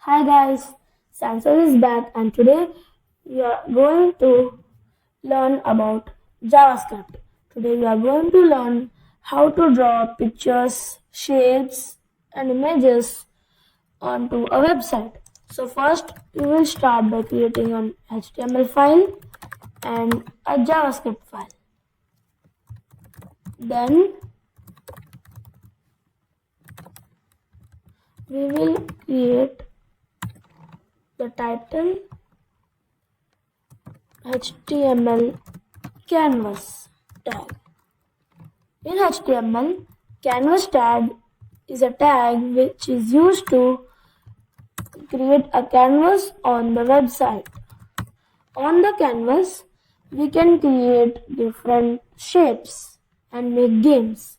Hi guys, Sansa is back and today we are going to learn about JavaScript. Today we are going to learn how to draw pictures, shapes and images onto a website. So first we will start by creating an HTML file and a JavaScript file. Then we will create the title HTML canvas tag. In HTML, canvas tag is a tag which is used to create a canvas on the website. On the canvas, we can create different shapes and make games.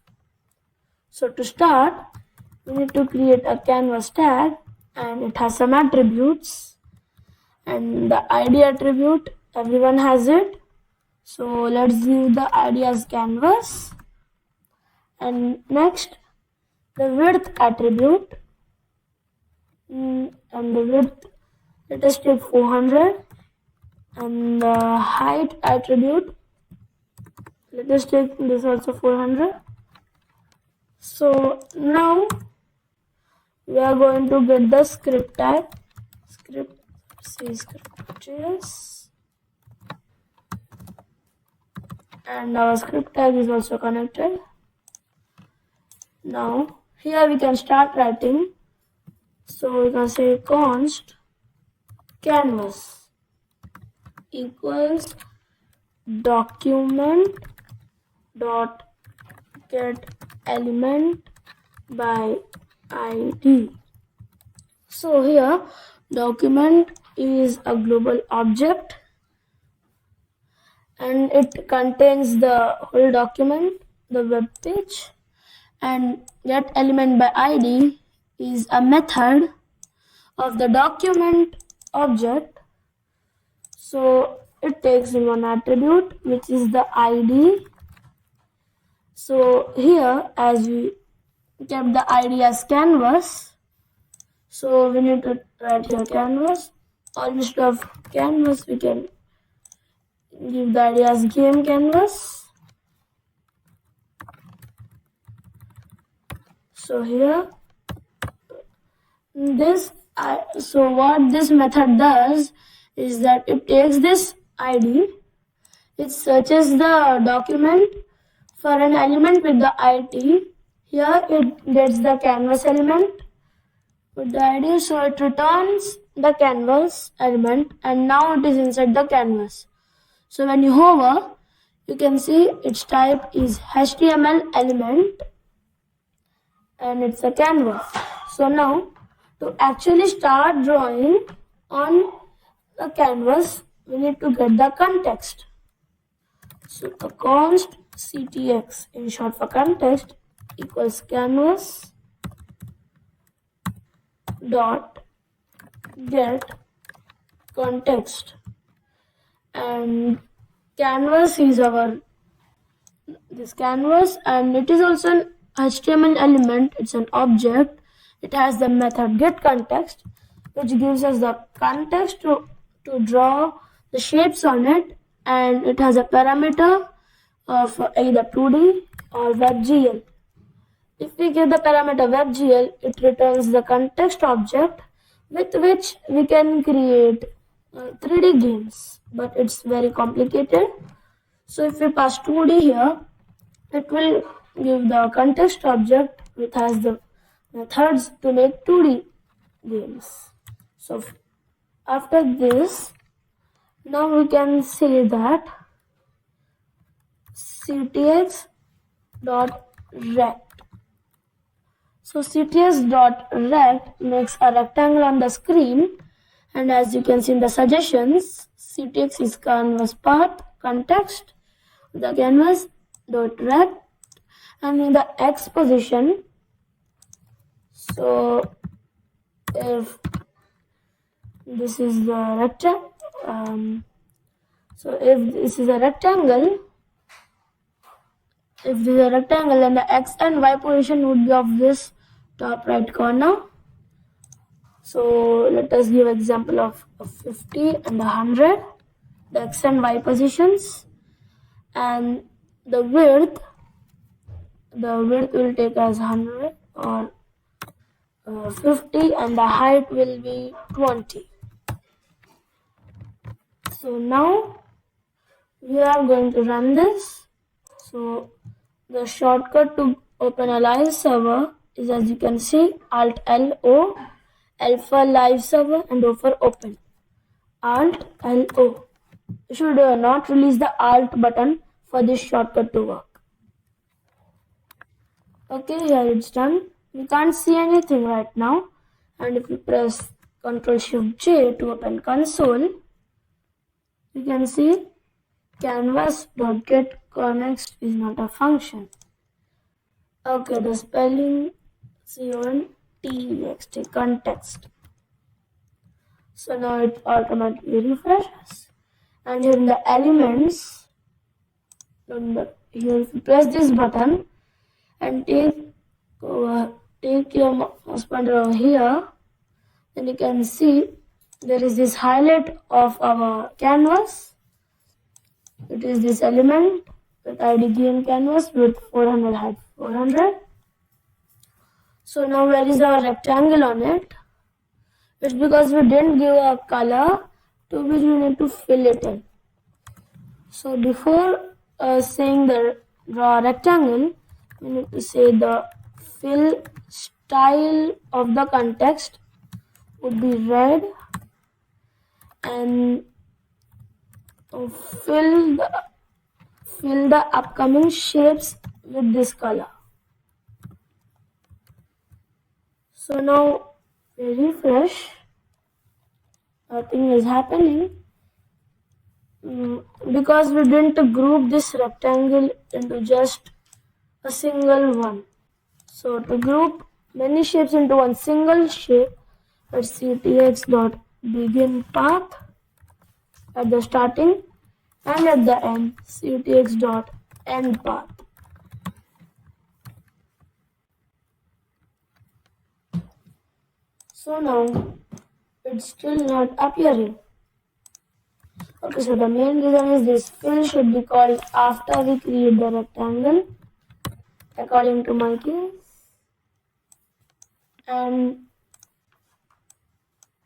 So to start, we need to create a canvas tag and it has some attributes. And the ID attribute, everyone has it. So let's give the ID as canvas. And next, the width attribute. And the width, let us take 400. And the height attribute, let us take this also 400. So now we are going to get the script tag. Script.js, and our script tag is also connected. Now here we can start writing. So we can say const canvas equals document dot get element by ID. So here document is a global object and it contains the whole document, the web page, and get element by ID is a method of the document object. So it takes in one attribute which is the ID. So here as we kept the ID as canvas, so we need to write here canvas, or instead of canvas we can give the ID as game canvas. So here so what this method does is that it takes this ID, it searches the document for an element with the ID. Here it gets the canvas element with the ID, so it returns the canvas element and now it is inside the canvas. So when you hover, you can see its type is HTML element and it's a canvas. So now to actually start drawing on the canvas, we need to get the context. So the const ctx, in short for context, equals canvas dot get context, and canvas is this canvas, and it is also an HTML element. It's an object. It has the method get context, which gives us the context to draw the shapes on it, and it has a parameter of either 2D or WebGL. If we give the parameter WebGL, it returns the context object with which we can create 3D games, but it's very complicated. So if we pass 2D here, it will give the context object which has the methods to make 2D games. So after this, now we can say that ctx dot rect. So ctx dot rect makes a rectangle on the screen, and as you can see in the suggestions, ctx is canvas path context, the canvas dot rect, and in the x position. So if this is the rectangle, so if this is a rectangle, then the x and y position would be of this top right corner. So let us give example of 50 and 100, the x and y positions, and the width will take as 100 or 50, and the height will be 20. So now we are going to run this. So the shortcut to open a live server is, as you can see, Alt L O, L for live server and O for open. Alt L O. You should not release the Alt button for this shortcut to work. Okay, here it's done. We can't see anything right now, and if you press Ctrl Shift J to open console, you can see canvas.getContext is not a function. Okay, the spelling CONTEXT, context. So now it automatically refreshes, and here in the elements, here if you press this button and take your mouse pointer over here, then you can see there is this highlight of our canvas. It is this element with ID game canvas with 400 height 400. So now where is our rectangle on it? It's because we didn't give a color to which we need to fill it in. So before saying the draw rectangle, we need to say the fill style of the context would be red, and fill the upcoming shapes with this color. So now we refresh, nothing is happening because we didn't group this rectangle into just a single one. So to group many shapes into one single shape, let's ctx.beginPath at the starting and at the end ctx.endPath. So now it's still not appearing. Okay, so the main reason is this fill should be called after we create the rectangle, according to my case, and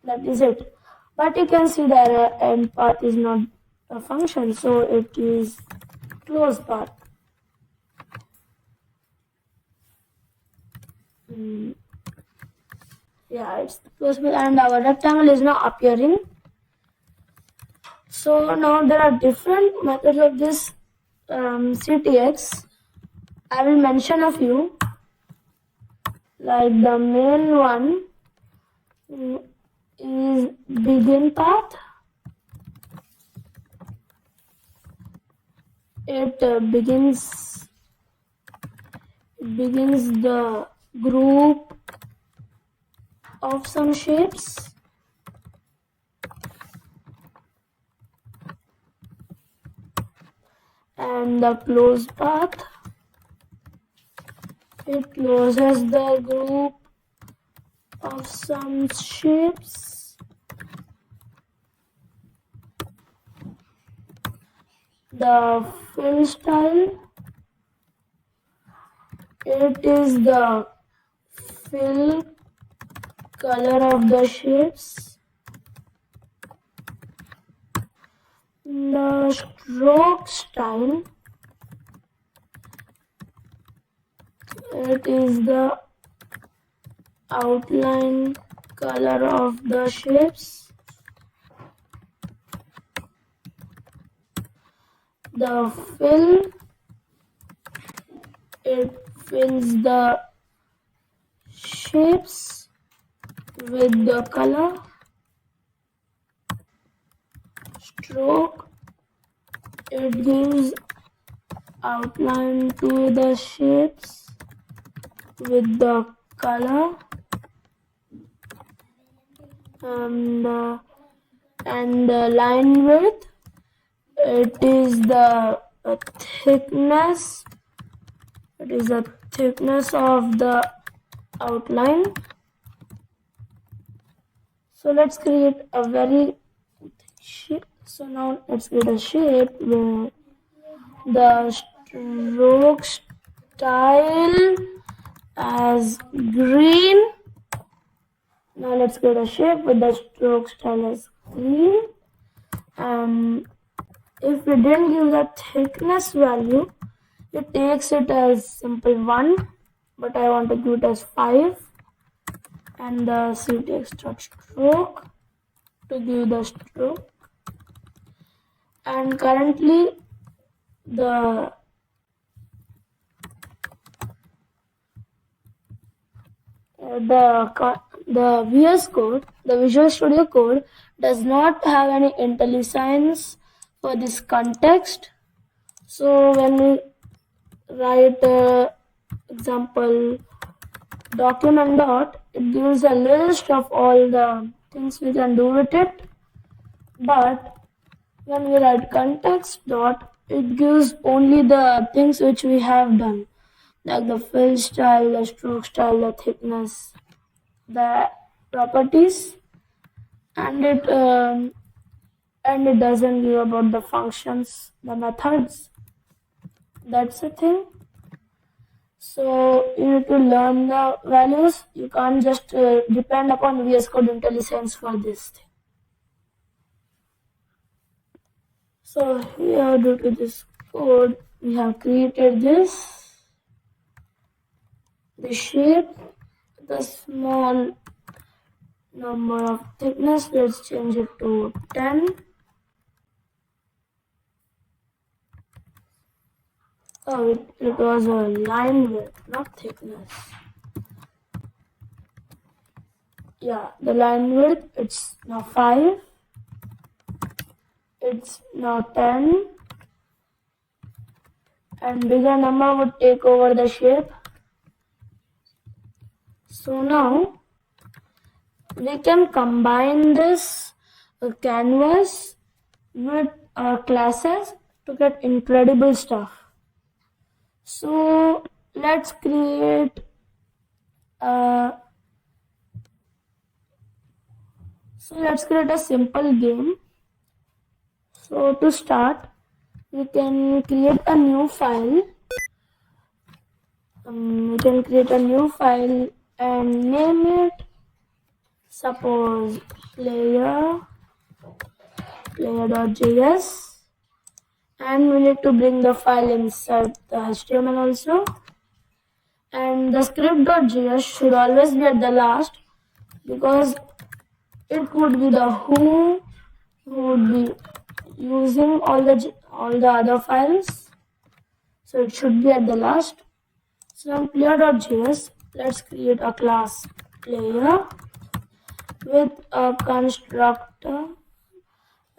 that is it. But you can see that end path is not a function, so it is close path. Yeah, it's close path, and our rectangle is now appearing. So now there are different methods of this CTX. I will mention a few. Like the main one is begin path. It begins the group of some shapes. And the close path, it closes the group of some shapes. The fill style, it is the fill color of the shapes. The stroke style, it is the outline color of the shapes. The fill, it fills the shapes with the color. Stroke, it gives outline to the shapes with the color, and line width, it is the thickness. It is the thickness of the outline. So let's create a very shape. So now let's create a shape where the stroke style as green. Now let's create a shape with the stroke style as green. And if we didn't give the thickness value, it takes it as simple 1, but I want to give it as 5. And the ctx.stroke to give the stroke. And currently the VS Code, the Visual Studio Code, does not have any IntelliSigns for this context. So when we write example document dot, it gives a list of all the things we can do with it. But when we write context dot, it gives only the things which we have done, like the fill style, the stroke style, the thickness, the properties, and it doesn't give about the functions, the methods. That's the thing. So you need to learn the values. You can't just depend upon VS Code IntelliSense for this thing. So here, due to this code, we have created this shape, the small number of thickness. Let's change it to 10. Oh, it was a line width, not thickness. Yeah, the line width, it's now 5. It's now 10. And bigger number would take over the shape. So now we can combine this canvas with our classes to get incredible stuff. So let's create a simple game. So to start, we can create a new file. And name it, suppose player.js, and we need to bring the file inside the HTML also. And the script.js should always be at the last, because it would be the who would be using all the other files, so it should be at the last. So on player.js, let's create a class player with a constructor,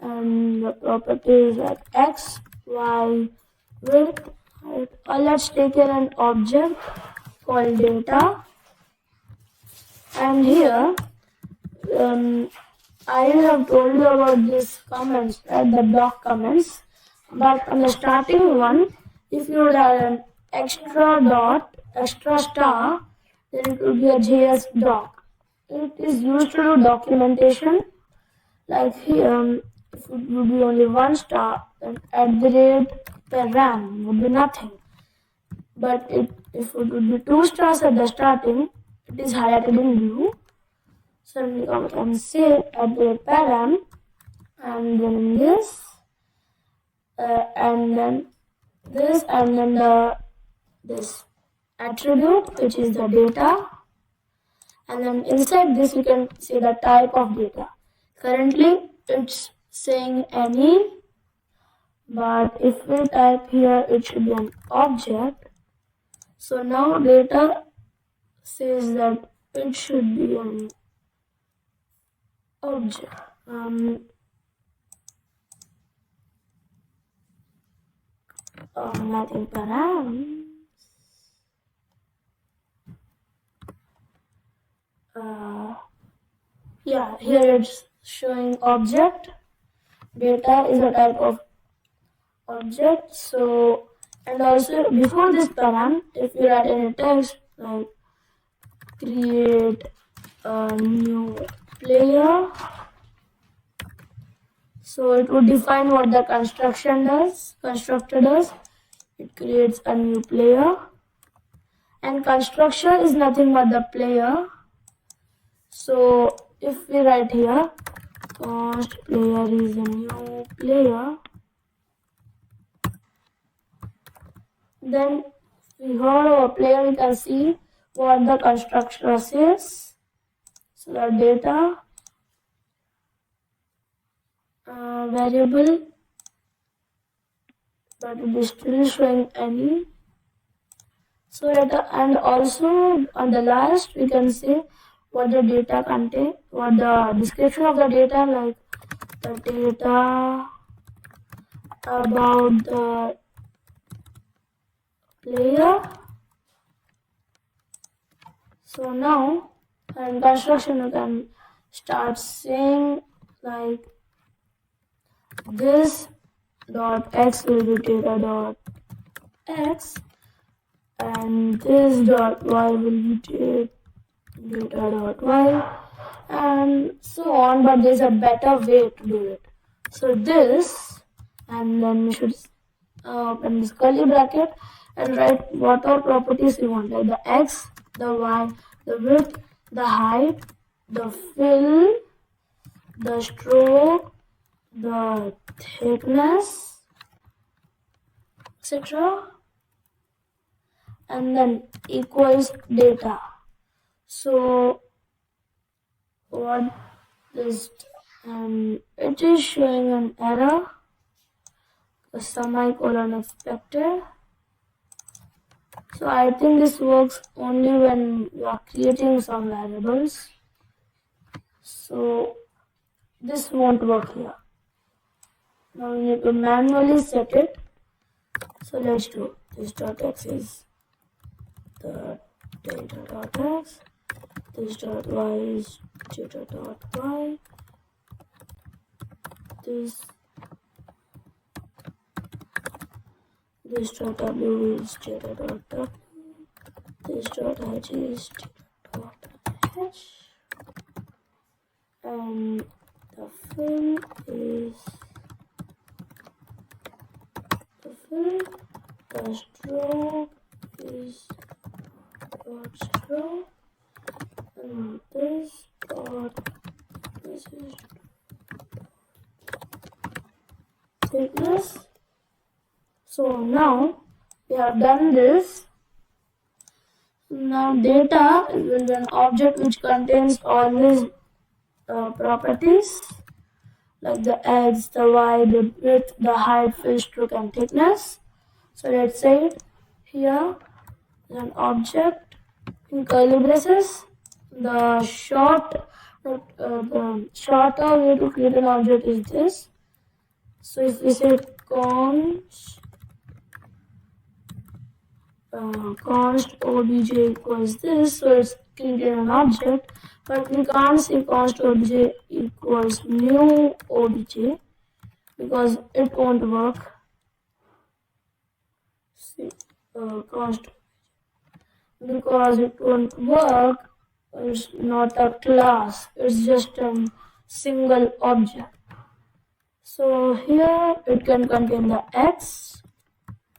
and the properties like x, y, width, height. Let's take in an object called data, and here I have told you about these comments, right, the block comments, but on the starting one, if you would have an extra star, then it would be a JS doc. It is used to do documentation. Like here, if it would be only 1 star, then @param would be nothing. But if it would be 2 stars at the starting, it is highlighted in blue. So we can say @param, and then this, and then this, and then this attribute, which is the data, and then inside this we can see the type of data. Currently it's saying any, but if we type here, it should be an object. So now data says that it should be an object. Nothing params. Yeah, here it's showing object. Data is a type of object. So, and also before this param, if you write any text like create a new player. So it would define what the constructor does. It creates a new player, and constructor is nothing but the player. So if we write here const player is a new player, then we hold our player, we can see what the constructor says. So the data variable, but it is still showing any. So and also on the last we can see what the data contain, what the description of the data, like the data about the player. So now in construction you can start saying like this dot x will be data dot x, and this dot y will be data dot y, and so on. But there's a better way to do it. So this, and then we should open this curly bracket and write what all properties we want, like the x, the y, the width, the height, the fill, the stroke, the thickness, etc. And then equals data. So what this, and it is showing an error, a semicolon expected. So I think this works only when you are creating some variables. So this won't work here. Now we need to manually set it. So let's do this dot x is the data dot x, this dot y is data dot y, this dot w is data dot w, this dot h is data dot h, and the fill is the fill, the stroke is dot stroke, and this is thickness. So now we have done this. Now data is an object which contains all these properties, like the x, the y, the width, the height, fill, stroke, and thickness. So let's say it here is an object in curly braces. The shorter way to create an object is this. So if we say const obj equals this, so it's creating an object, but we can't say const obj equals new obj because it won't work. See, const, because it won't work, it's not a class, it's just a single object. So here it can contain the x,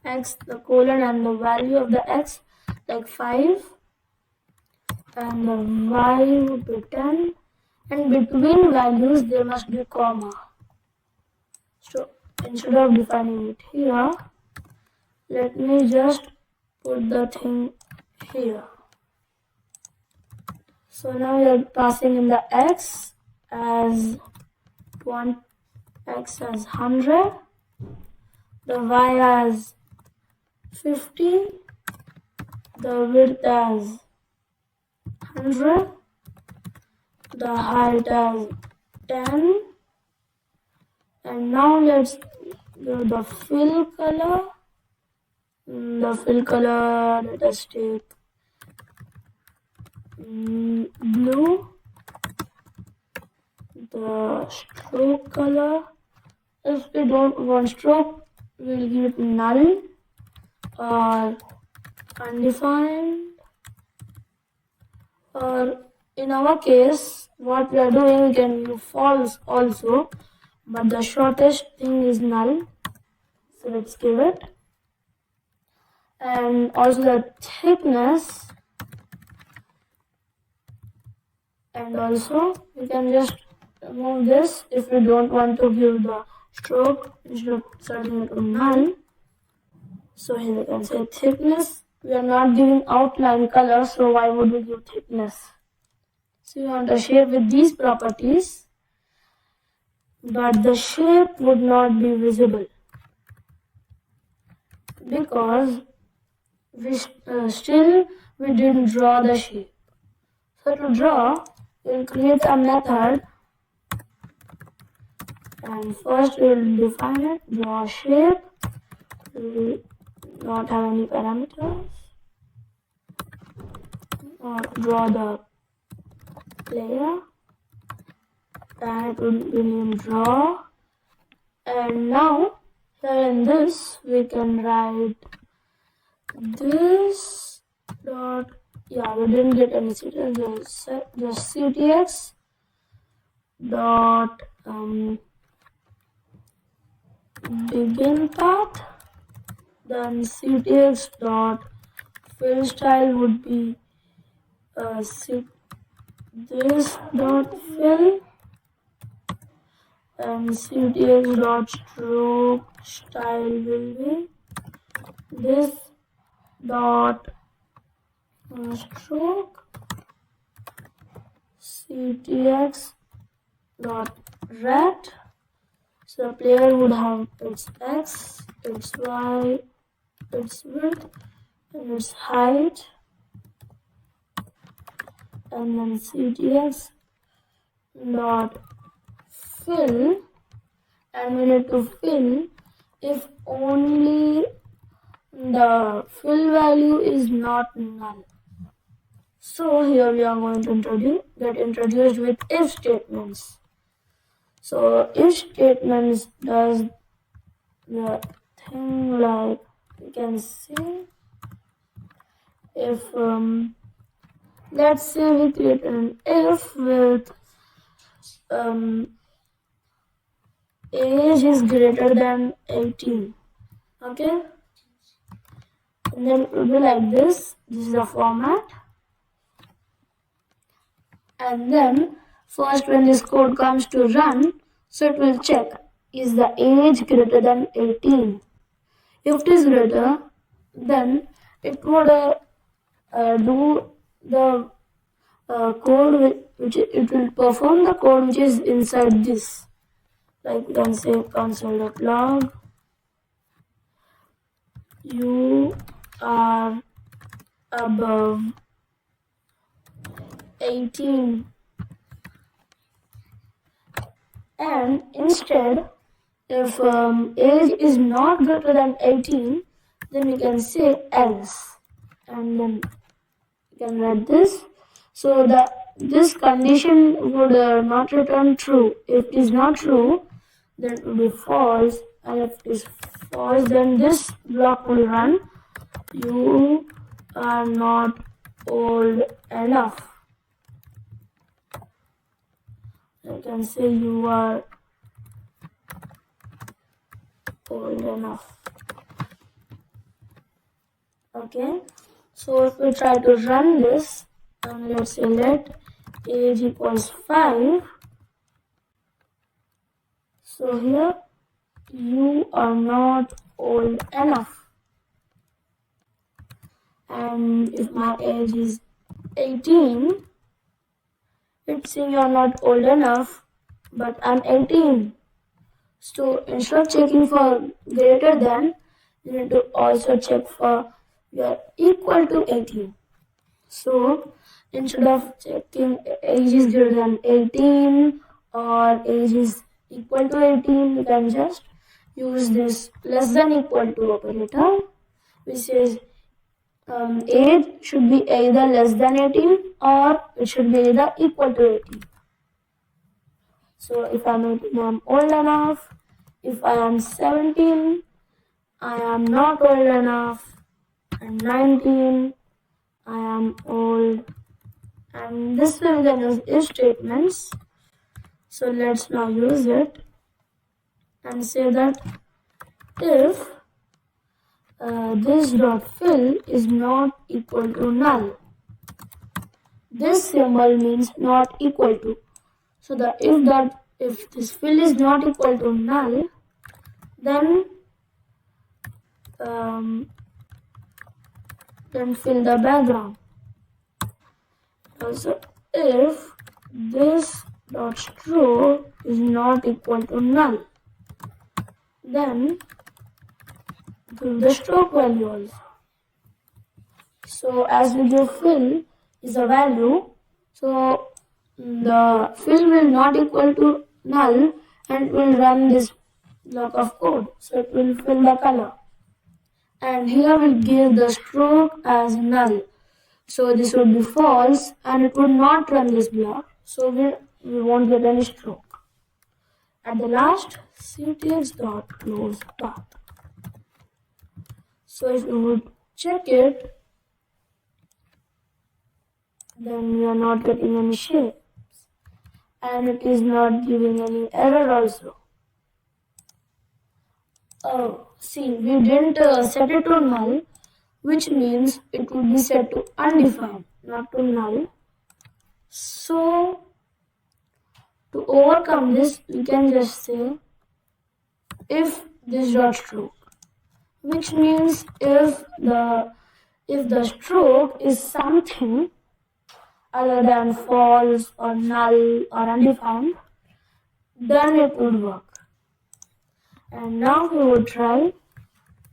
the colon, and the value of the x, like 5, and the y would be 10, and between values there must be comma. So instead of defining it here, let me just put the thing here. So now we are passing in the x as 1, x as 100, the y as 50, the width as 100, the height as 10, and now let's do the fill color. The fill color, let us take blue. The stroke color, if we don't want stroke, we'll give it null or undefined, or in our case what we are doing, we can use false also, but the shortest thing is null, so let's give it. And also the thickness, and also we can just remove this if we don't want to give the stroke instead of setting it to null. So here we can say thickness. We are not giving outline color, so why would we give thickness? So we want a shape with these properties, but the shape would not be visible because we didn't draw the shape. So to draw, we'll create a method, and first we'll define it, draw shape. We'll not have any parameters. Draw the player, and it will be named draw. And now here in this we can write this dot, yeah, we didn't get any ctx, just ctx dot begin path, then ctx dot fill style would be this dot fill, and ctx dot stroke style will be this dot stroke, ctx dot ret. So the player would have its x, its y, its width, and its height, and then ctx dot fill, and we need to fill if only the fill value is not null. So here we are going to get introduced with if statements. So if statements does the thing like, we can say, if let's say we create an if with age is greater than 18, okay, and then it will be like this. This is the format, and then first when this code comes to run, so it will check, is the age greater than 18? If it is greater, then it would do the code which it will perform the code which is inside this. Like we can say console.log, you are above 18, and instead if age is not greater than 18, then we can say else, and then we can write this. So this condition would not return true. If it is not true, then it will be false, and if it is false, then this block will run, you are not old enough. I can say you are old enough. Okay, so if we try to run this, and let's say let age equals 5, so here you are not old enough, and if my age is 18, it's saying you are not old enough, but I'm 18. So instead of checking for greater than, you need to also check for you are equal to 18. So instead of checking age is greater than 18 or age is equal to 18, you can just use this less than equal to operator, which says age should be either less than 18 or it should be either equal to 18. So if I'm 18, I'm old enough. If I am 17, I am not old enough. And 19, I am old and this way we can use if statements. So let's now use it and say that if this dot fill is not equal to null. This symbol means not equal to. So the if this fill is not equal to null, then fill the background. Also, if this dot stroke is not equal to null, then give the stroke value also. So as we give fill is a value, so the fill will not equal to null and it will run this block of code. So it will fill the color. And here we give the stroke as null. So this would be false and it would not run this block. So we won't get any stroke. At the last, ctx.close path. So if you would check it, then we are not getting any shapes. And it is not giving any error also. Oh, see, we didn't set it to null, which means it would be set to undefined, not to null. So, to overcome this, we can just say if this dot stroke, which means if the stroke is something other than false or null or undefined, then it would work. And now we would try.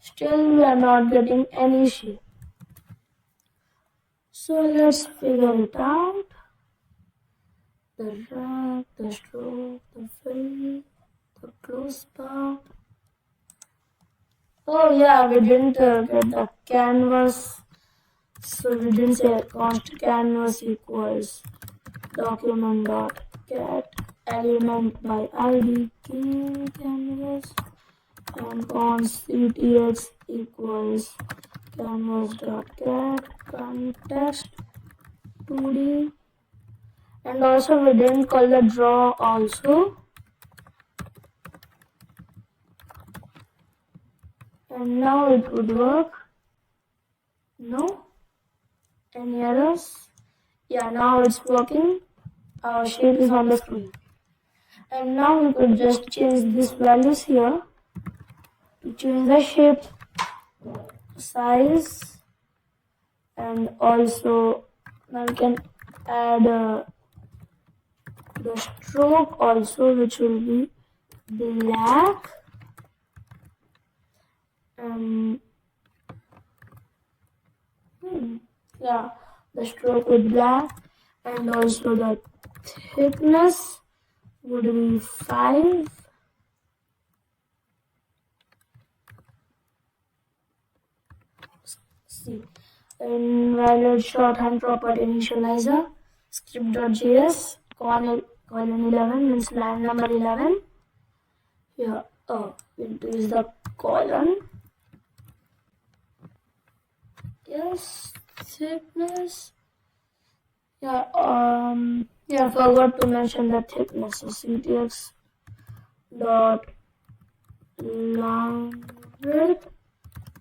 Still we are not getting any shape. So let's figure it out. The drag, the stroke, the fill, the close part. Oh yeah, we didn't get the canvas. So we didn't say const canvas equals document.get element by id key canvas and const ctx equals canvas.get context 2d, and also we didn't call the draw also. And now it would work. No? Any errors? Yeah, now it's working. Our shape is on the screen. And now we could just change these values here to change the shape, size, and also now we can add the stroke also, which will be black. Yeah, the stroke with black, and also the thickness would be 5. See, invalid shorthand property initializer, script.js, colon 11 means line number 11. Here, it is the colon. Yes, thickness. Yeah, forgot to mention the thickness. So ctx dot line width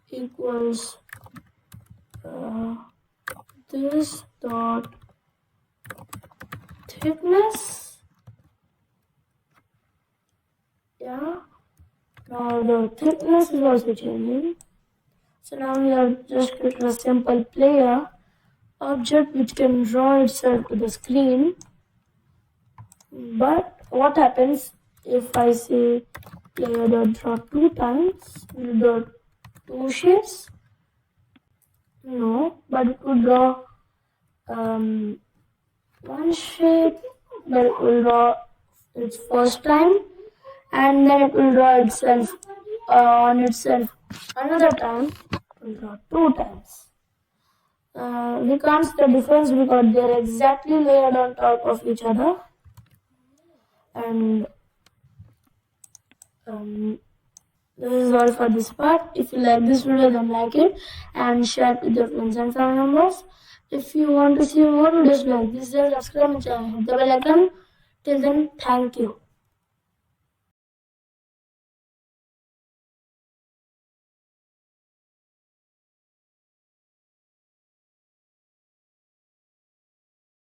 equals this dot thickness. Yeah. Now the thickness is also changing. So now we have just created a simple player object which can draw itself to the screen. But what happens if I say player dot draw 2 times? Will it draw 2 shapes? No, but it will draw one shape, but it will draw its first time, and then it will draw itself on itself another time. It will draw 2 times. We can't see the difference because they are exactly layered on top of each other. And this is all for this part. If you like this video, then like it and share it with your friends and family members. If you want to see more videos like this, then subscribe my channel, hit the bell icon. Till then, thank you.